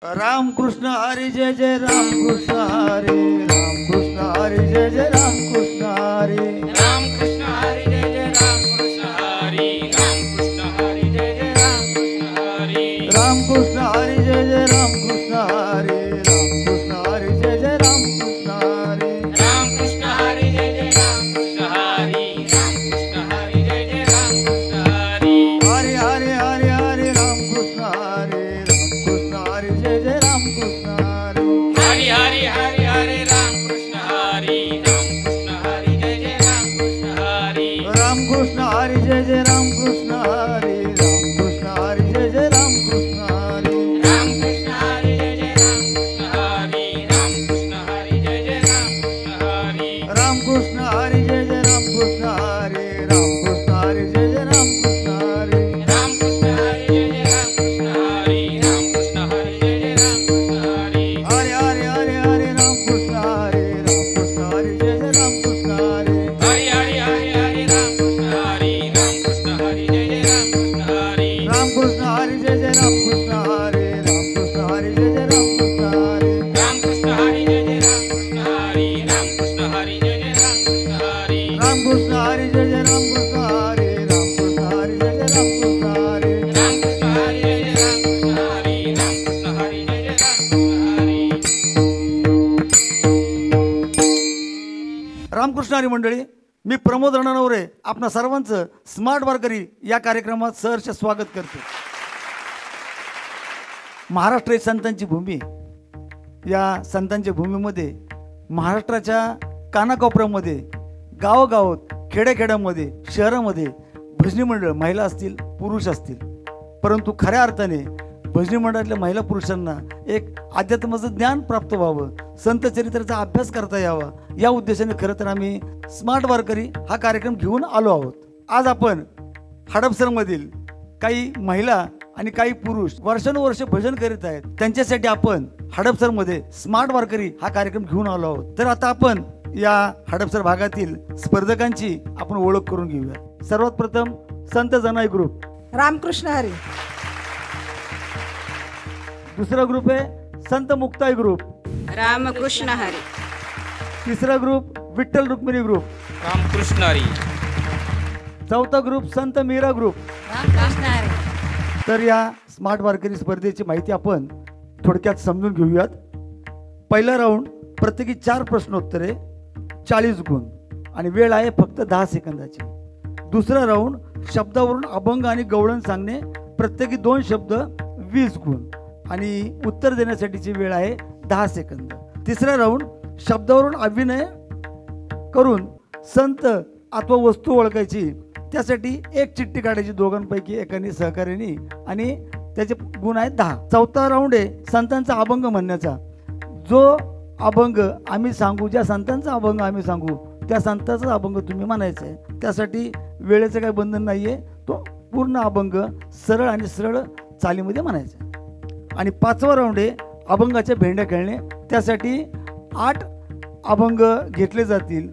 राम कृष्ण हरी जय जय राम कृष्ण हरी राम कृष्ण हरी जय जय राम कृष्ण हरी राम कृष्ण हरी जय जय राम कृष्ण हरी राम कृष्ण हरी जय जय राम कृष्ण हरी राम कृष्ण हरी जय जय राम कृष्ण हरी राम कृष्ण हरी जय जय राम कृष्ण हरी राम कृष्ण हरी जय जय राम कृष्ण हरी राम कृष्ण हरी जय जय राम कृष्ण हरी हरी हरी हरी हरी राम कृष्ण हरी राम कृष्ण हरी जय जय राम कृष्ण हरी हरी हरी हरी हरी राम कृष्ण हरी राम कृष्ण हरी जय जय राम कृष्ण हरी राम कृष्ण हरी जय जय राम कृष्ण हरी राम कृष्ण हरी जय जय राम कृष्ण हरी राम कृष्ण हरी जय जय राम कृष्ण हरी राम कृष्ण हरी जय जय राम कृष्ण हरी राम कृष्ण हरी जय जय राम कृष्ण हरी राम कृष्ण हरी जय जय राम कृष्ण हरी राम कृष्ण हरी जय जय राम कृष्ण हरी राम कृष्ण हरी जय जय राम कृष्ण हरी हरे हरे हरे हरे राम कृष्ण हरी राम कृष्ण हरी जय जय राम कृष्ण हरी हरी हरी हरी हरी राम कृष्ण हरी राम कृष्ण हरी जय जय राम कृष्ण हरी राम कृष्ण हरी जय जय राम कृष्ण हरी राम कृष्ण हरी जय जय राम कृष्ण हरी राम कृष्ण हरी जय जय राम कृष्ण हरी राम कृष्ण हरी जय जय राम कृष्ण हरी राम कृष्ण हरी जय जय राम कृष्ण हरी राम कृष्ण हरी जय जय राम कृष्ण हरी राम कृष्ण हरी जय जय राम कृष्ण हरी राम कृष्ण हरी जय जय राम कृष्ण हरी रामकृष्ण हरी मंडळी, मी प्रमोद रणनवरे आपणा सर्वांचं स्मार्ट वारकरी या कार्यक्रमात सहर्ष स्वागत करतो. महाराष्ट्र ही संतांची भूमी. या संतांच्या भूमीमध्ये महाराष्ट्राच्या कानाकोपऱ्यामध्ये गावोगावात खेड्याखेड्यामध्ये शहरामध्ये भजनी मंडळ महिला असतील पुरुष असतील, परंतु खऱ्या अर्थाने भजनी मंडळातल्या महिला पुरुषांना एक अध्यात्माचं ज्ञान प्राप्त व्हावं, संत चरित्राचा अभ्यास करता यावा, या उद्देशाने खरं तर आम्ही स्मार्ट वारकरी हा कार्यक्रम घेऊन आलो आहोत. आज आपण हडपसरमधील काही महिला आणि काही पुरुष वर्षानुवर्ष भजन करीत आहेत, त्यांच्यासाठी आपण हडपसरमध्ये स्मार्ट वारकरी हा कार्यक्रम घेऊन आलो आहोत. तर आता आपण या हडपसर भागातील स्पर्धकांची आपण ओळख करून घेऊया. सर्वात प्रथम संत जनाई ग्रुप. रामकृष्ण हरी. दुसरा ग्रुप आहे संत मुक्ताई ग्रुप. रामकृष्ण हरी. तिसरा ग्रुप विठ्ठल रुक्मिणी ग्रुप. राम कृष्ण हरी चौथा ग्रुप संत मीरा ग्रुप. रामकृष्ण हरी. तर या स्मार्ट वारकरी स्पर्धेची माहिती आपण थोडक्यात समजून घेऊयात. पहिला राऊंड प्रत्येकी 4 प्रश्नोत्तरे 40 गुण आणि वेळ आहे फक्त 10 सेकंदाची. दुसरा राऊंड शब्दावरून अभंग आणि गवळण सांगणे, प्रत्येकी 2 शब्द 20 गुण आणि उत्तर देण्यासाठीची वेळ आहे 10 सेकंद. तिसरा राऊंड शब्दावरून अभिनय करून संत अथवा वस्तू ओळखायची, त्यासाठी 1 चिठ्ठी काढायची दोघांपैकी एकाने सहकार्याने आणि त्याचे गुण आहेत 10. चौथा राऊंड आहे संतांचा अभंग म्हणण्याचा. जो अभंग आम्ही सांगू, ज्या संतांचा अभंग आम्ही सांगू त्या संतांचा अभंग तुम्ही म्हणायचा आहे. त्यासाठी वेळेचं काही बंधन नाही आहे, तो पूर्ण अभंग सरळ आणि सरळ चालीमध्ये म्हणायचा आहे. आणि 5वा राऊंड आहे अभंगाच्या भेंड्या खेळणे. त्यासाठी 8 अभंग घेतले जातील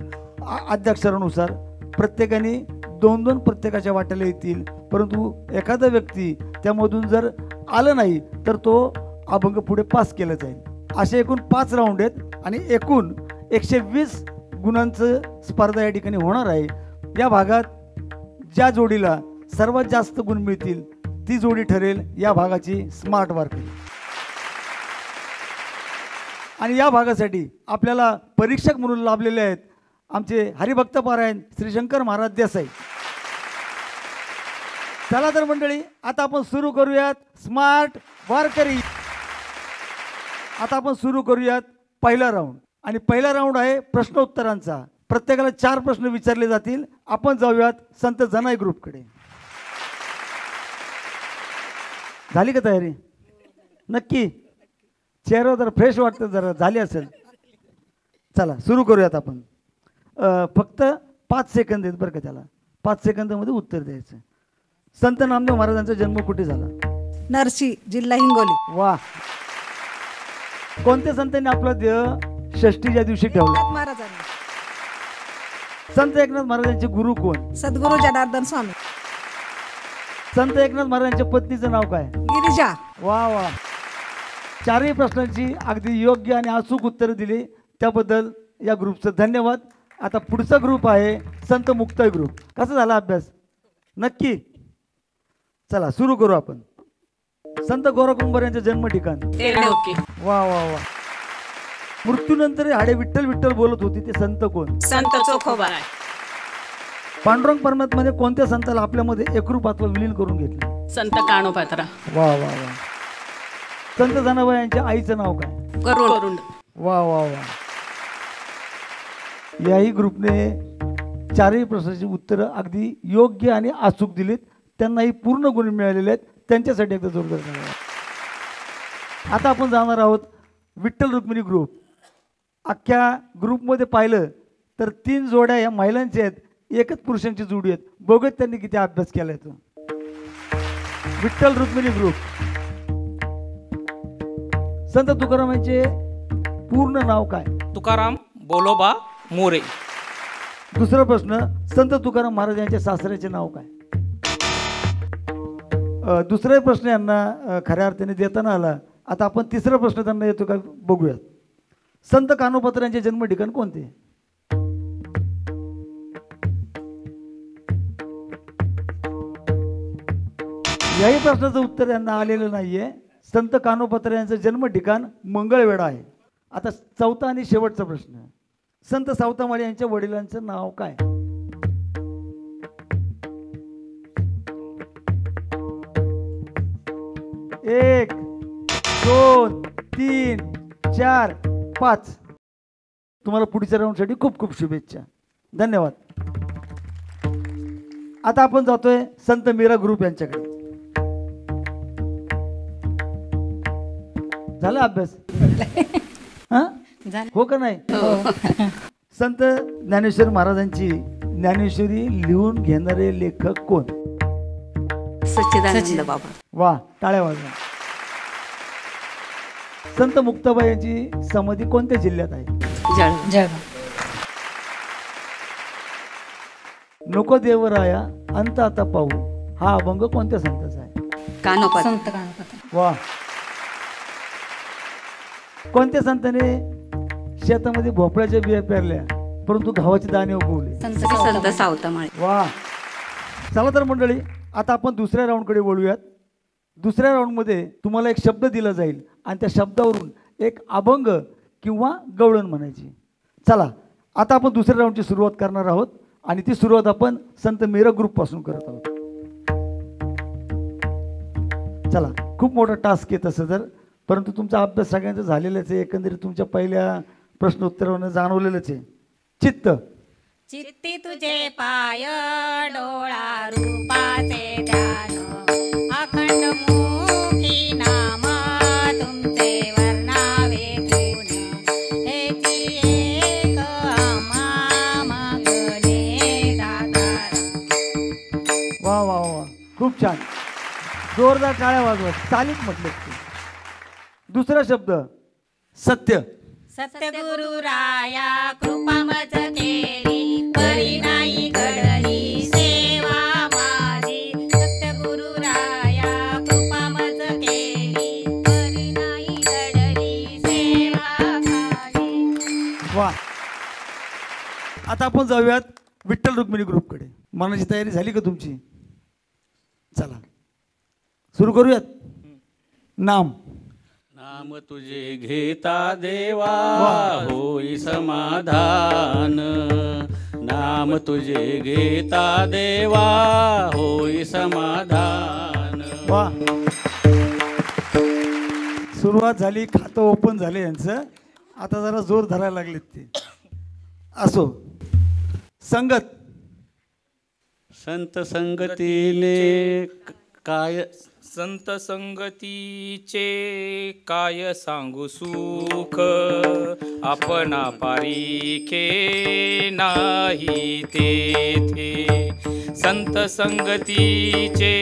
अध्याक्षरानुसार. प्रत्येकाने 2-2 प्रत्येकाच्या वाट्याला येतील, परंतु एखादा व्यक्ती त्यामधून जर आलं नाही तर तो अभंग पुढे पास केला जाईल. असे एकूण 5 राऊंड आहेत आणि एकूण 120 गुणांचं स्पर्धा या ठिकाणी होणार आहे. या भागात ज्या जोडीला सर्वात जास्त गुण मिळतील ती जोडी ठरेल या भागाची स्मार्ट वारकरी. आणि या भागासाठी आपल्याला परीक्षक म्हणून लाभलेले आहेत आमचे हरिभक्त पारायण श्री शंकर महाराज देसाई. चला तर मंडळी, आता आपण सुरू करूयात स्मार्ट वारकरी. आता आपण सुरू करूयात पहिला राऊंड. आणि पहिला राऊंड आहे प्रश्नोत्तरांचा. प्रत्येकाला 4 प्रश्न विचारले जातील. आपण जाऊयात संत जनाई ग्रुपकडे. झाली का तयारी? नक्की? चेहरा जरा फ्रेश वाटतं, जरा झाली असेल. चला सुरू करूयात आपण. फक्त 5 सेकंद आहेत बरं का त्याला. 5 सेकंदामध्ये उत्तर द्यायचं. संत नामदेव महाराजांचा जन्म कुठे झाला? नरसी, जिल्हा हिंगोली. वा. कोणत्या संतांनी आपला देह षष्टीच्या दिवशी ठेवला? एकनाथ महाराजांनी. संत एकनाथ महाराजांचे गुरु कोण? सद्गुरू जनार्दन स्वामी. संत एकनाथ महाराजांच्या पत्नीचं नाव काय? गिरिजा. वा वा. चारही प्रश्नांची अगदी योग्य आणि अचूक उत्तरं दिली त्याबद्दल या ग्रुपचं धन्यवाद. आता पुढचा ग्रुप आहे संत मुक्ताई ग्रुप. कसा झाला अभ्यास? नक्की. चला सुरू करू आपण. संत गोरा कुंभार यांचे जन्म ठिकाण. तेरडोकी. वा वा वा. मृत्यूनंतर हाडे विठ्ठल विठ्ठल बोलत होती ते संत कोण? संत चोखोबा. पांडुरंग परमात्म्याने कोणत्या संताला आपल्यामध्ये एकरूपात्व विलीन करून घेतले? संत काणोपात्रा. वा वा वा. संत जनाबाई यांच्या आईचं नाव काय? करुण. वा वा वा. याही ग्रुपने चारही प्रश्नाची उत्तरं अगदी योग्य आणि अचूक दिलीत. त्यांनाही पूर्ण गुण मिळालेले आहेत. त्यांच्यासाठी एकदा जोरदार धन्यवाद. आता आपण जाणार आहोत विठ्ठल रुक्मिणी ग्रुप. अख्ख्या ग्रुपमध्ये पाहिलं तर 3 जोड्या या महिलांच्या आहेत, एकच पुरुषांची जोडी आहेत. बघत त्यांनी किती अभ्यास केलाय तो. विठ्ठल रुक्मिणी ग्रुप. संत तुकारामांचे पूर्ण नाव काय? तुकाराम बोलोबा मोरे. दुसरा प्रश्न, संत तुकाराम महाराज यांच्या सासऱ्याचे नाव काय? दुसरा प्रश्न यांना खऱ्या अर्थाने देताना आला. आता आपण तिसरा प्रश्न त्यांना येतो का बघूयात. संत कानोपात्र यांचे जन्म ठिकाण कोणते? याही प्रश्नाचं उत्तर यांना आलेलं नाहीये. संत कानोपात्र यांचं जन्म ठिकाण मंगळवेढा आहे. आता चौथा आणि शेवटचा प्रश्न, संत सावतामाळी यांच्या वडिलांचं नाव काय? एक, 2, 3, 4, 5. तुम्हाला पुढच्या राऊंडसाठी खूप खूप शुभेच्छा. धन्यवाद. आता आपण जातोय संत मीरा ग्रुप यांच्याकडे. झाला अभ्यास? हा, हो का नाही? संत ज्ञानेश्वर महाराजांची ज्ञानेश्वरी लिहून घेणारे लेखक कोण? सच्चिदानंद बाबा. वा, टाळ्या वाजवा. संत मुक्ताबाई यांची समाधी कोणत्या जिल्ह्यात आहे? जळगाव. नको देवराया अंत आता पाहू हा अभंग कोणत्या संताचा आहे? कानोपात्रा. संत कानोपात्रा. वा. कोणत्या संताने शेतामध्ये भोपळ्याच्या बिया पेरल्या परंतु गव्हाचे दाणे उगवले? संत सावतामाळी. वा. चला तर मंडळी, आता आपण दुसऱ्या राऊंडकडे वळूयात. दुसऱ्या राऊंडमध्ये तुम्हाला एक शब्द दिला जाईल आणि त्या शब्दावरून एक अभंग किंवा गवळण म्हणायची. चला आता आपण दुसऱ्या राऊंडची सुरुवात करणार आहोत आणि ती सुरुवात आपण संत मीरा ग्रुप पासून करत आहोत. चला, खूप मोठा टास्क आहे तसं तर, परंतु तुमचा अभ्यास सगळ्यांचा झालेलाच आहे. एकंदरीत तुमच्या पहिल्या प्रश्न उत्तरानं जाणवलेलंच आहे. चित्त. चित्ती तुझे पाय डोळा रूपाचे ध्यान अखंड मुखी नाम तुमचे वर्णावे गुण हेची एक आम्हा मागणे दातारा. वा वा वा, खूप छान. जोरदार टाळ्या वाजवत. चालीत म्हटलं. दुसरा शब्द सत्य. सत्यगुरु राया कृपा मज केली परी नाही घडली सेवा माझी. सत्यगुरु राया कृपा मज केली परी नाही घडली सेवा माझी. वा. आता आपण जाऊयात विठ्ठल रुक्मिणी ग्रुपकडे. मनाची तयारी झाली का तुमची? चला सुरू करूयात. नाम. नाम तुझे घेता देवा होई समाधान. नाम तुझे घेता देवा होई समाधान. वा. सुरुवात झाली, खातं ओपन झाले यांचं. आता जरा जोर धरायला लागलेत ते. असो. संगत. संत संगतीले काय संत संगतीचे काय सांगू सुख आपणा पारिखे नाही तेथे. संत संगतीचे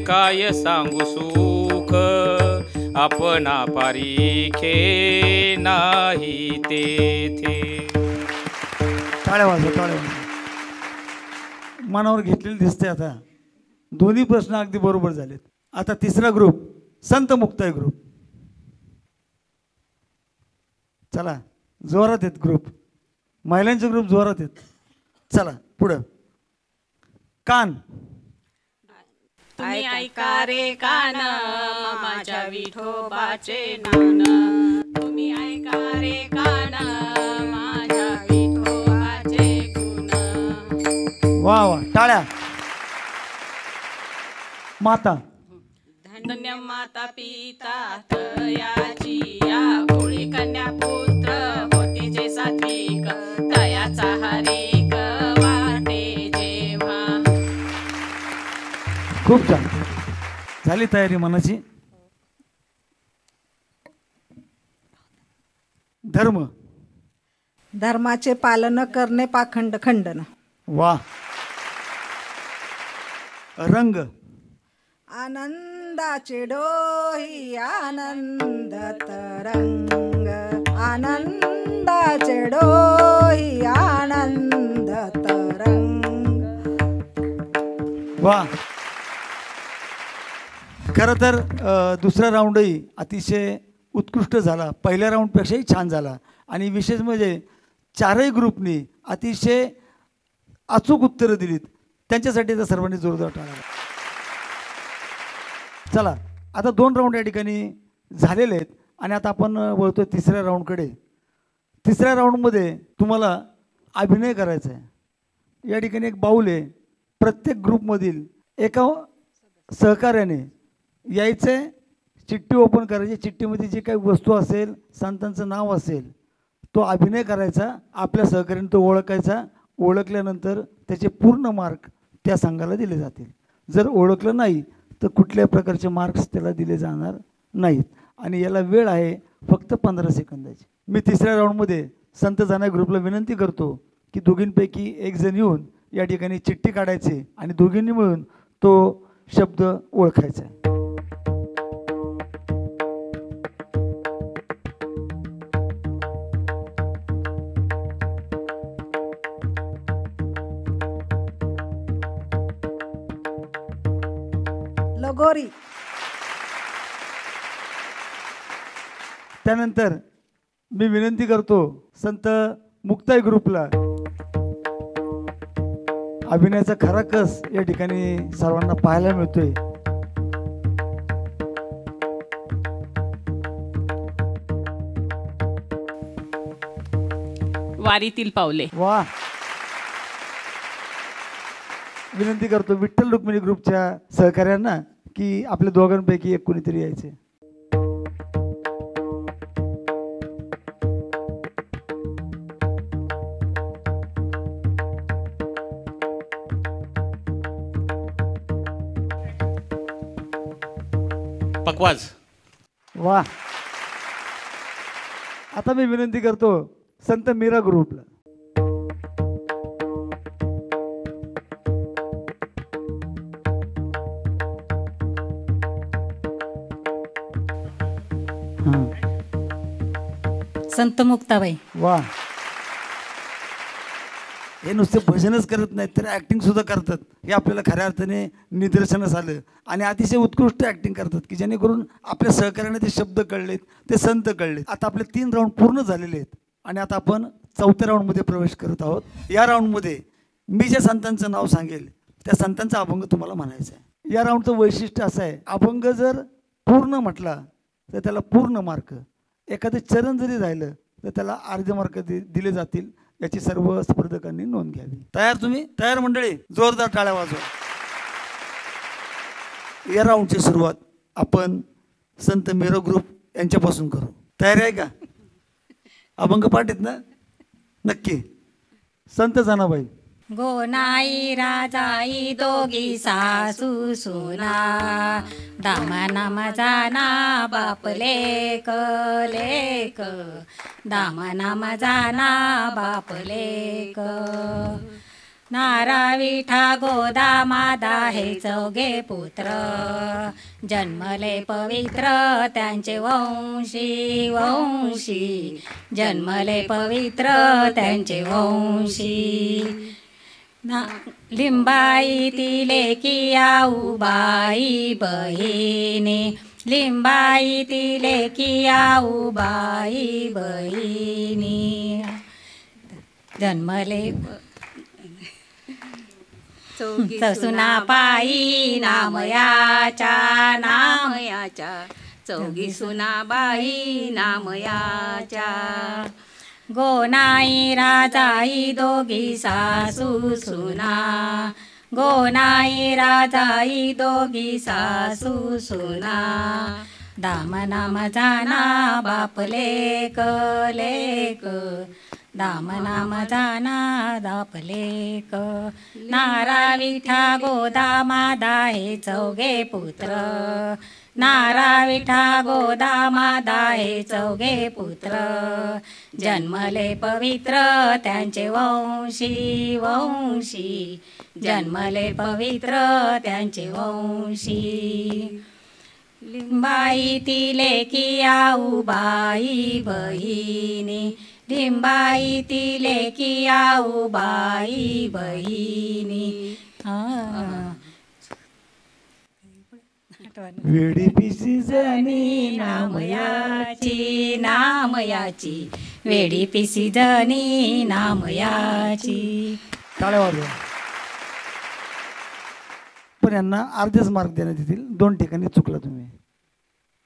काय सांगू सुख आपणा पारिखे नाही तेथे. टाळ्या वाजवा, टाळ्या वाजवा. मनावर घेतलेले दिसते. आता दोन्ही प्रश्न अगदी बरोबर झालेत. आता तिसरा ग्रुप संत मुक्ताई ग्रुप. चला जोरात आहेत ग्रुप, महिलांचे ग्रुप जोरात आहेत. चला पुढं. कान. तुम्ही ऐका रे कान माझ्या विठोबाचे नान. तुम्ही ऐका रे कान माझ्या विठोबाचे गुण. वा वा, टाळ्या. माता. धन्य माता पिता तयाची या गोळी कन्या पुत्र होती जे सात्विक तयाचा हरिक वाटे जेव्हा. खूप छान. झाली तयारी मनाची. धर्म. धर्माचे पालन करणे पाखंड खंडन. वा. रंग. आनंदाचे डोही आनंद तरंग. आनंदाचे डोही आनंद तरंग. वा. खरं तर दुसरा राऊंडही अतिशय उत्कृष्ट झाला, पहिल्या राऊंडपेक्षाही छान झाला. आणि विशेष म्हणजे चारही ग्रुपनी अतिशय अचूक उत्तरं दिलीत. त्यांच्यासाठी तर सर्वांनी जोरदार टाळा. चला आता 2 राऊंड या ठिकाणी झालेले आहेत आणि आता आपण वळतो तिसऱ्या राऊंडकडे. तिसऱ्या राऊंडमध्ये तुम्हाला अभिनय करायचा आहे. या ठिकाणी एक बाऊल आहे. प्रत्येक ग्रुपमधील एका सहकार्याने यायचं आहे, चिठ्ठी ओपन करायची. चिठ्ठीमध्ये जी काही वस्तू असेल, संतांचं नाव असेल, तो अभिनय करायचा. आपल्या सहकार्याने तो ओळखायचा. ओळखल्यानंतर त्याचे पूर्ण मार्क त्या संघाला दिले जातील. जर ओळखलं नाही तर कुठल्याही प्रकारचे मार्क्स त्याला दिले जाणार नाहीत. आणि याला वेळ आहे फक्त 15 सेकंदाची. मी तिसऱ्या राऊंडमध्ये संत जाण्या ग्रुपला विनंती करतो की दोघींपैकी एक जण येऊन या ठिकाणी चिठ्ठी काढायची आणि दोघींनी मिळून तो शब्द ओळखायचा आहे. लगोरी. त्यानंतर मी विनंती करतो संत मुक्ताई ग्रुपला अभिनयाचा खरा कस या ठिकाणी सर्वांना पाहायला मिळतोय. वारीतील पावले. वा. विनंती करतो विठ्ठल रुक्मिणी ग्रुपच्या सहकार्यांना की आपल्या दोघांपैकी एक कोणीतरी यायचे. पकवाज. वा. आता मी विनंती करतो संत मीरा ग्रुपला. संत मुक्ताबाई. वा. हे नुसते भजनच करत नाहीत तर ॲक्टिंग सुद्धा करतात. हे आपल्याला खऱ्या अर्थाने निदर्शनास आलं. आणि अतिशय उत्कृष्ट ॲक्टिंग करतात की जेणेकरून आपल्या सहकार्याने ते शब्द कळलेत, ते संत कळलेत. आता आपले 3 राऊंड पूर्ण झालेले आहेत आणि आता आपण 4थ्या राऊंडमध्ये प्रवेश करत आहोत. या राऊंडमध्ये मी ज्या संतांचं नाव सांगेल त्या संतांचा अभंग तुम्हाला म्हणायचा आहे. या राऊंडचं वैशिष्ट्य असं आहे, अभंग जर पूर्ण म्हटला तर त्याला पूर्ण मार्क, एखादं चरण जरी राहिलं तर त्याला अर्धे मार्क दिले जातील. याची सर्व स्पर्धकांनी नोंद घ्यावी. तयार तुम्ही? तयार मंडळी? जोरदार टाळ्या वाजवा. या राऊंडची सुरुवात आपण संत मीरा ग्रुप यांच्यापासून करू. तयार आहे का? अभंग पाठ आहेत ना? नक्की. संत जनाबाई. गोनाई राजाई दोघी सासू सुना दामना मजाना बाप लेक लेक दामना मजाना बाप लेक नारा विठा गोदा मादा हे चौघे पुत्र जन्मले पवित्र त्यांचे वंशी वंशी जन्मले पवित्र त्यांचे वंशी लिंबाई ती लेकी आऊबाई बहिणी लिंबाई तिले किया उबाई बहिणी जन्मले ससुना पायी नामयाच्या नामयाच्या चौघी सुनाबाई नामयाच्या गोनाई राजाई दोघी सासू सुना गोनाई राजाई दोघी सासू सुना दाम नाम जाना बाप लेक लेक दाम नाम जाना दाप लेक नारा विठा गोदामा दाहे चौघे पुत्र नारा विठा गोदामा दाहे चौघे पुत्र जन्मले पवित्र त्यांचे वंशी वंशी जन्मले पवित्र त्यांचे वंशी लिंबाई तिले किया उबाई बहिणी लिंबाई तिले किया उबाई बहिणी वेडी पिसी जणी नामयाची नामयाची वेडी पिसी जणी नामयाची टाळ्या वाजवा. पण यांना अर्धेच मार्क देण्यात येतील. 2 ठिकाणी चुकला तुम्ही.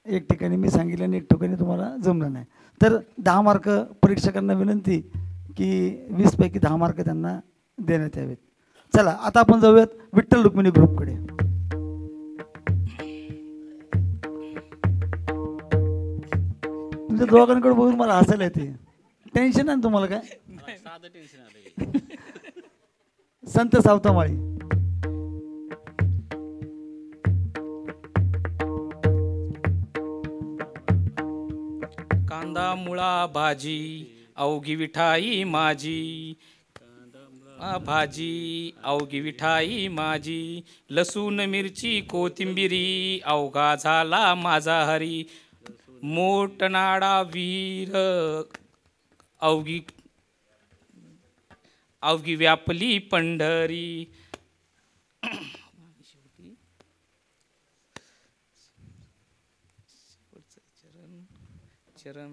1 ठिकाणी मी सांगितलं आणि 1 ठिकाणी तुम्हाला जमलं नाही. तर 10 मार्क परीक्षकांना विनंती की 20 पैकी 10 मार्क त्यांना देण्यात यावेत. चला आता आपण जाऊयात विठ्ठल रुक्मिणी ग्रुपकडे. तुमच्या दोघांकडे बघून मला हसायला येते. टेन्शन आहे ना तुम्हाला काय? साधं टेन्शन आलं. संत सावतामाळी. कांदा मुळा भाजी अवघी विठाई माझी भाजी अवघी विठाई माझी लसूण मिरची कोथिंबिरी अवघा झाला माझा हरी मोठनाडा वीर अवघी अवघी व्यापली पंढरी चरण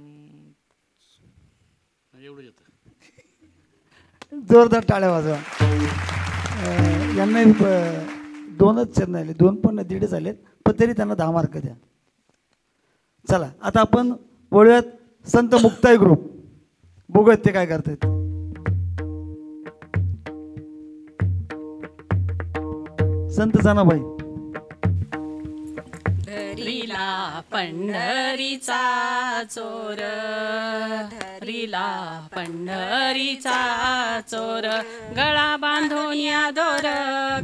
एवढं येतं. जोरदार टाळ्या वाजवा. यांना 2च चरण आले. 2 पण 1.5 झालेत. पण तरी त्यांना 10 मार्क द्या. चला आता आपण बोलूयात संत मुक्ताई ग्रुप. बघूयात ते काय करतायत. संत जनाबाई. धरीला पंढरीचा चोर धरीला पंढरीचा चोर गळा बांधून या दोर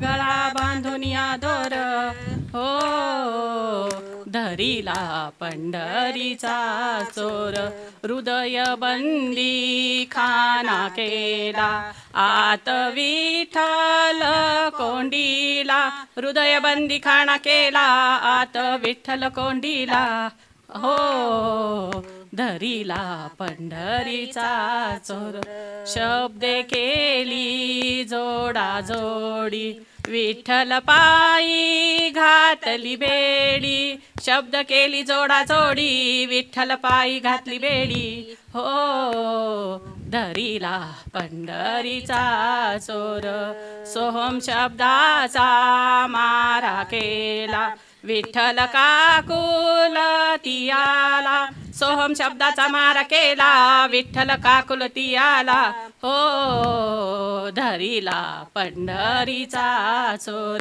गळा बांधून या दोर हो धरीला पंढरीचा चोर हृदय बंदी खाना केला आत विठ्ठल कोंडीला हृदय बंदी खाना केला आत विठ्ठल कोंडीला हो धरीला पंढरीचा चोर शब्दे केली जोडा जोडी विठ्ठल पायी घातली बेडी शब्द केली जोडा जोडी विठ्ठल पायी घातली बेडी हो धरीला पंढरीचा चोर सोहम शब्दाचा मारा केला विठ्ठल काकुलती आला सोहम शब्दाचा मारा केला विठ्ठल काकुलती आला हो धरीला पंढरीचा चोर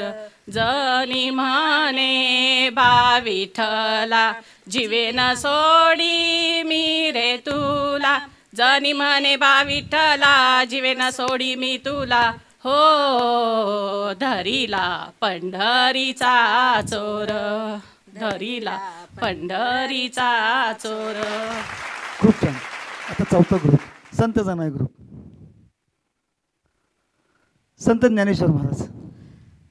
जनी म्हणे बा विठ्ठला जीवेन सोडी मी रे तुला जनी म्हणे बा विठ्ठला जीवेन सोडी मी तुला हो धरीला पंढरीचा चोर धरीला पंढरीचा चोर. खूप छान. आता 4था ग्रुप संत जनाई ग्रुप. संत ज्ञानेश्वर महाराज.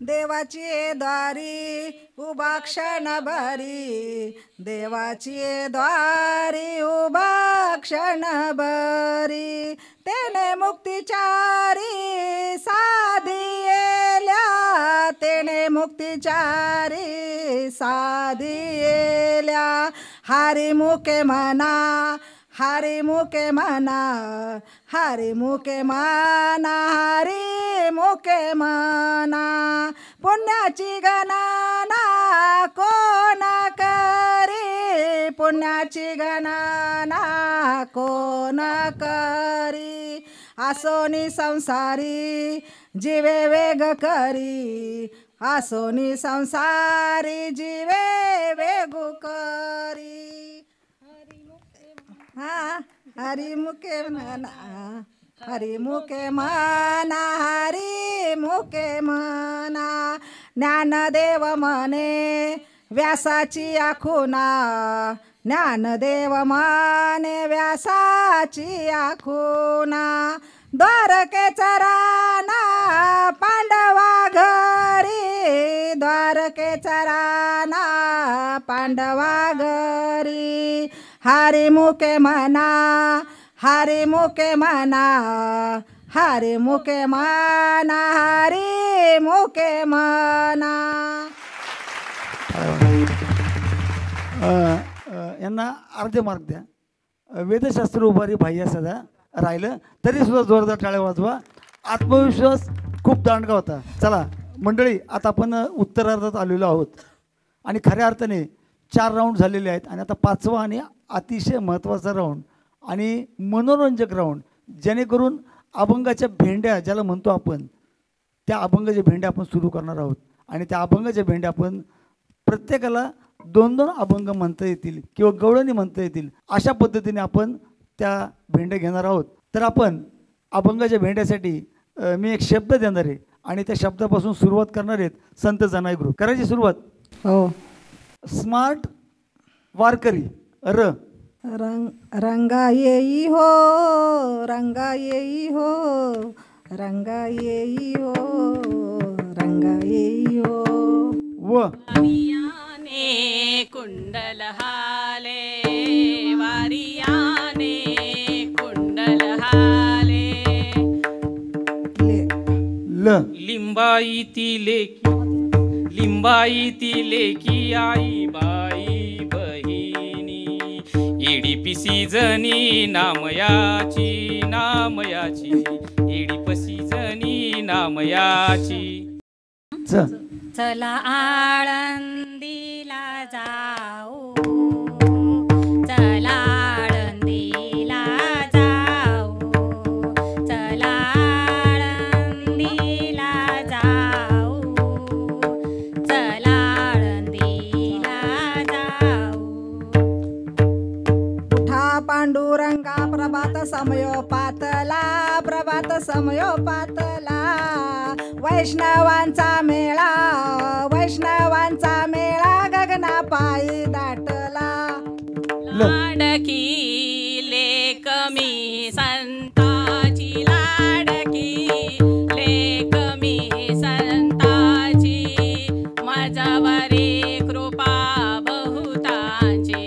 देवाची द्वारी उभा क्षण भरी देवाची द्वारी उभा क्षण भरी तेने मुक्तिचारी साधियेल्या तेने मुक्तिचारी साधिएल्या हरी मुके म्हणा हरी मुके म्हणा हरी मुके म्हणा हरी मुके म्हणा पुण्याची गणना कोण करी पुण्याची गणना कोण करी आसोनी संसारी जीवे वेग करी आसोनी संसारी जीवे वेगू करी हा हरी मुके म्हणा हरी मुके म्हणा हरी मुके म्हणा ज्ञानदेव म्हणे व्यासाची आखुना ज्ञानदेव म्हणे व्यासाची आखुना द्वारकेचा राणा पांडवा घरी द्वारकेचा राणा पांडवा घरी हरी मुके म्हणा हरी मुके म्हणा हरी मुके म्हणा हरी मुके म्हणा यांना अर्धे मार्क द्या. वेदशास्त्र उभारी बाह्य सदा राहिलं तरी सुद्धा जोरदार टाळ्या वाजवा. आत्मविश्वास खूप दांडगा होता. चला मंडळी, आता आपण उत्तरार्धात आलेलो आहोत आणि खऱ्या अर्थाने 4 राऊंड झालेले आहेत आणि आता 5वा आणि अतिशय महत्त्वाचा राऊंड आणि मनोरंजक राऊंड, जेणेकरून अभंगाच्या भेंड्या ज्याला म्हणतो आपण, त्या अभंगाच्या भेंड्या आपण सुरू करणार आहोत. आणि त्या अभंगाच्या भेंड्या आपण प्रत्येकाला 2-2 अभंग म्हणता येतील किंवा गवळणी म्हणता येतील अशा पद्धतीने आपण त्या भेंड्या घेणार आहोत. तर आपण अभंगाच्या भेंड्यासाठी मी एक शब्द देणार आहे आणि त्या शब्दापासून सुरुवात करणार आहेत संत जनाई ग्रुप. करायची सुरुवात. हो. स्मार्ट वारकरी र रंगा येई हो रंगा येई हो रंगा येई हो रंगा येई हो व वारियाने कुंडल हाले वारियाने कुंडल हाले ल लिंबाई लेकी आई बाई बहिणी एडीपीसी जनी नामयाची एडीपसी जनी नामयाची. च चला आळंदीला जाऊ चला आळंदीला जाऊ चला आळंदीला जाऊ चला आळंदीला जाऊ. उठा पांडुरंगा प्रभात समयो पातला प्रभात समयो पातला वैष्णवांचा मेळा गगना पायी दाटला. लाडकी लेकमी संताची लाडकी लेकमी संताची माझ्यावरी कृपा बहुतांची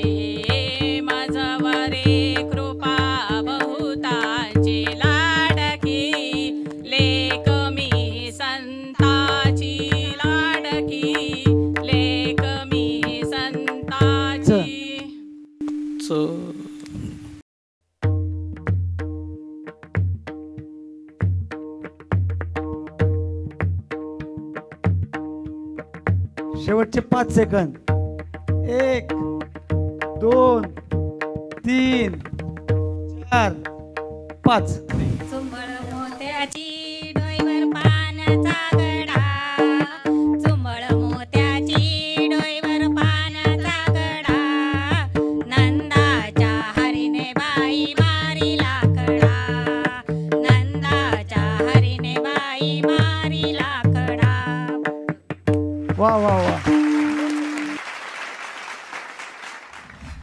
माझ्यावरी कृपा बहुतांची लाडकी लेकमी संताची लाडकी लेकमी संताची. शेवटचे 5 सेकंद. 1 2 3 4 5. चुंबळ मोत्याची डोईवर पानाचा गडा चुंबळ मोत्याची डोईवर पानाचा गडा नंदाच्या हरीने बाई मारिला कडा नंदाच्या हरीने बाई मारिला कडा. वा वा वा.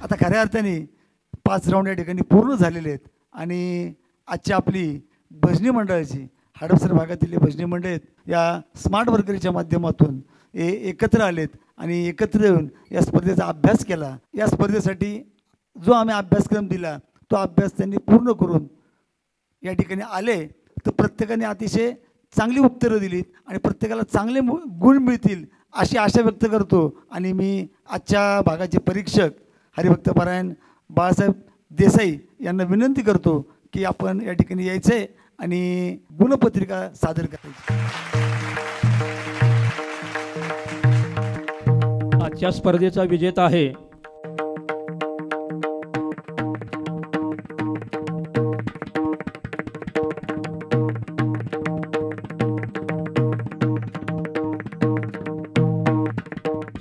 आता खऱ्या अर्थाने 5 राऊंड या ठिकाणी पूर्ण झालेले आहेत आणि आजची आपली भजनी मंडळाची हडपसर भागातील भजनी मंडळ आहेत या स्मार्ट वर्करीच्या माध्यमातून एकत्र आलेत आणि एकत्र येऊन या स्पर्धेचा अभ्यास केला. या स्पर्धेसाठी जो आम्ही अभ्यासक्रम दिला तो अभ्यास त्यांनी पूर्ण करून या ठिकाणी आले. तर प्रत्येकाने अतिशय चांगली उत्तरं दिलीत आणि प्रत्येकाला चांगले गुण मिळतील अशी आशा व्यक्त करतो. आणि मी आजच्या भागाचे परीक्षक हरिभक्तपरायण बाळासाहेब देसाई यांना विनंती करतो की आपण या ठिकाणी यायचं आहे आणि गुणपत्रिका सादर करायची. आजच्या स्पर्धेचा विजेता आहे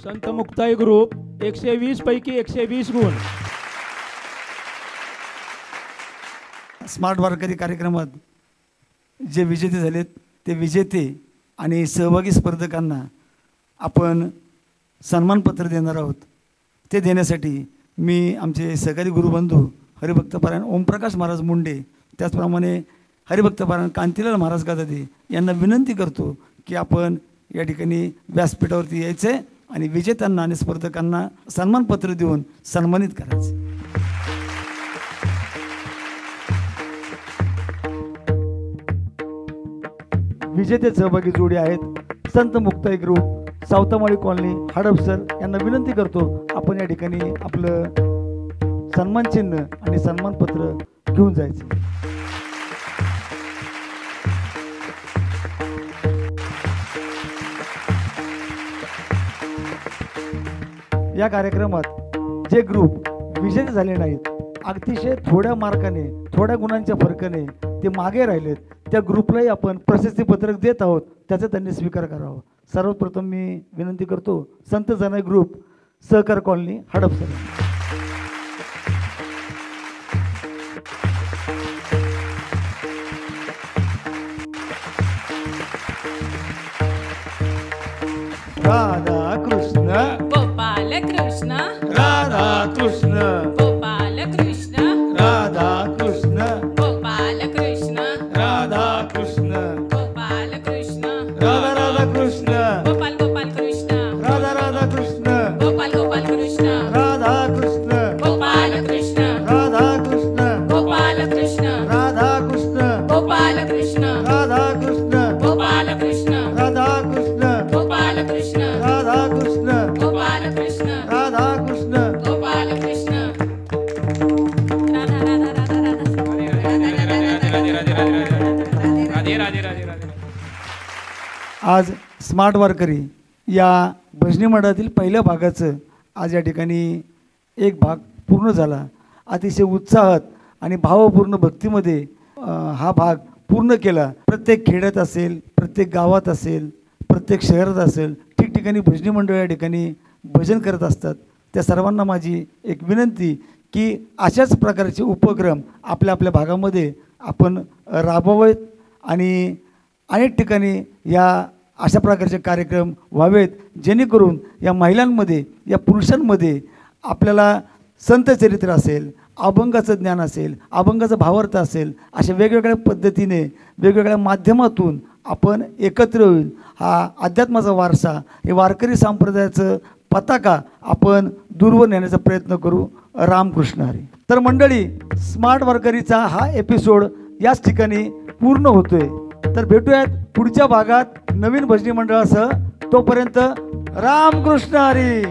संत मुक्ताई ग्रुप 120 पैकी 120 गुण. स्मार्ट वारकरी कार्यक्रमात जे विजेते झालेत ते विजेते आणि सहभागी स्पर्धकांना आपण सन्मानपत्र देणार आहोत. ते देण्यासाठी मी आमचे सहकारी गुरुबंधू हरिभक्तपरायण ओमप्रकाश महाराज मुंडे त्याचप्रमाणे हरिभक्तपरायण कांतीलाल महाराज गादादे यांना विनंती करतो की आपण या ठिकाणी व्यासपीठावरती यायचं आहे आणि विजेत्यांना आणि स्पर्धकांना सन्मानपत्र देऊन सन्मानित करायचं. विजेते सहभागी जोडी आहेत संत मुक्ताई ग्रुप सावतामाळी कॉलनी हडपसर यांना विनंती करतो आपण या ठिकाणी आपलं सन्मान चिन्ह आणि सन्मानपत्र घेऊन जायचं. या कार्यक्रमात जे ग्रुप विजेते झाले नाहीत अतिशय थोड्या मार्काने थोड्या गुणांच्या फरकाने ते मागे राहिलेत त्या ग्रुपलाही आपण प्रशस्तीपत्रक देत आहोत त्याचा त्यांनी स्वीकार करावा. सर्वप्रथम मी विनंती करतो संत जनाई ग्रुप सहकार कॉलनी हडपसर. राधा कृष्ण गोपाल कृष्ण राधा कृष्ण गोपाल कृष्ण राधा कृष्ण गोपाल कृष्ण राधा कृष्ण गोपाल कृष्ण राधा राधा कृष्ण गोपाल गोपाल कृष्ण राधा राधा कृष्ण गोपाल गोपाल कृष्ण राधा कृष्ण गोपाल कृष्ण राधा कृष्ण गोपाल कृष्ण राधा कृष्ण गोपाल कृष्ण राधा कृष्ण गोपाल कृष्ण राधा कृष्ण गोपाल कृष्ण राधा कृष्ण गोपाल कृष्ण राधा कृष्ण गोपाल कृष्ण राधे राधे राधे राधे. आज स्मार्ट वारकरी या भजनी मंडळातील पहिल्या भागाचं आज या ठिकाणी एक भाग पूर्ण झाला. अतिशय उत्साहात आणि भावपूर्ण भक्तीमध्ये हा भाग पूर्ण केला. प्रत्येक खेड्यात असेल प्रत्येक गावात असेल प्रत्येक शहरात असेल ठिकठिकाणी भजनी मंडळ या ठिकाणी भजन करत असतात. त्या सर्वांना माझी एक विनंती की अशाच प्रकारचे उपक्रम आपल्या आपल्या भागामध्ये आपण राबवावेत आणि अनेक ठिकाणी या अशा प्रकारचे कार्यक्रम व्हावेत जेणेकरून या महिलांमध्ये या पुरुषांमध्ये आपल्याला संतचरित्र असेल अभंगाचं ज्ञान असेल अभंगाचा भावार्थ असेल अशा वेगवेगळ्या पद्धतीने वेगवेगळ्या माध्यमातून आपण एकत्र होऊन हा अध्यात्माचा वारसा हे वारकरी संप्रदायाचं पताका आपण दूरवर नेण्याचा प्रयत्न करू. रामकृष्ण हरी. तर मंडळी स्मार्ट वारकरीचा हा एपिसोड याच ठिकाणी पूर्ण होतोय. तर भेटूयात पुढच्या भागात नवीन भजनी मंडळासह. तोपर्यंत रामकृष्ण हरी.